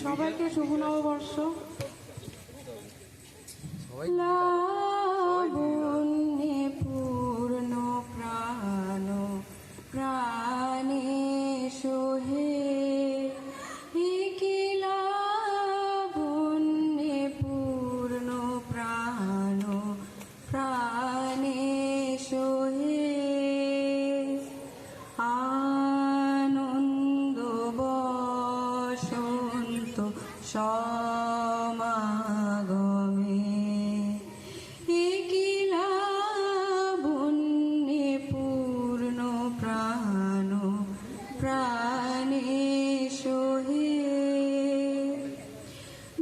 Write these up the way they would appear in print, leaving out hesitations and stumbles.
সবাইকে শুভ নববর্ষ। লাবণ্যে পূর্ণ প্রাণ প্রাণে সোহে, কি লাবণ্যে পূর্ণ প্রাণ প্রাণে সোহে, আনন্দ বসন্ত সমাগমে, কি লাবণ্যে পূর্ণ প্রাণ প্রাণে সোহে,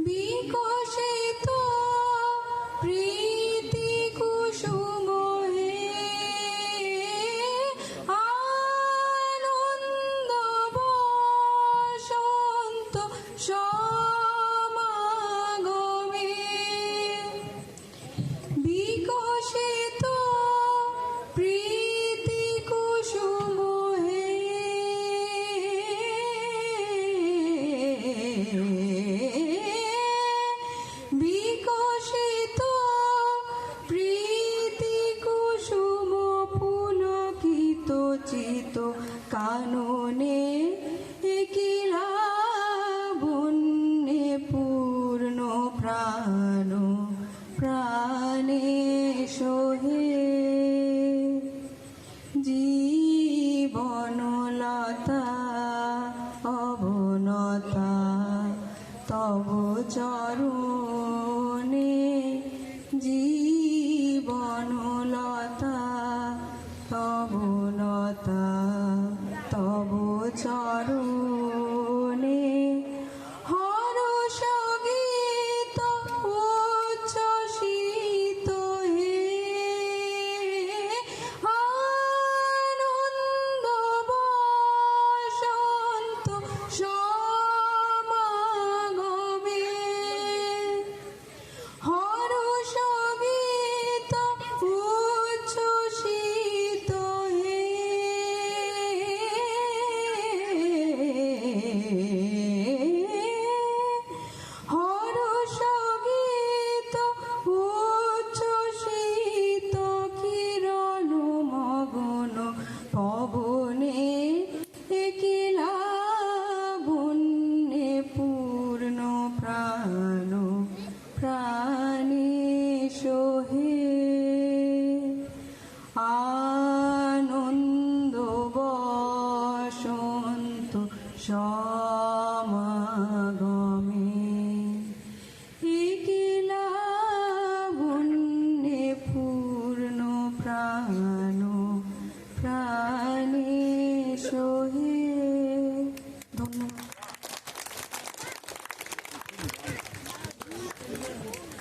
বিকশিত প্রীতি কুসুম হে, আনন্দ বসন্ত সমাগমে, বিকশিত প্রীতি কুসুম হে, বিকশিত প্রীতি কুসুম পুলকিত চিত কাননে, কি লাবণ্যে পূর্ণ প্রাণ প্রাণে সোহে, জীবনলতা অবনতা তব চরণে, জীবনলতা অবনতা তব চরণে।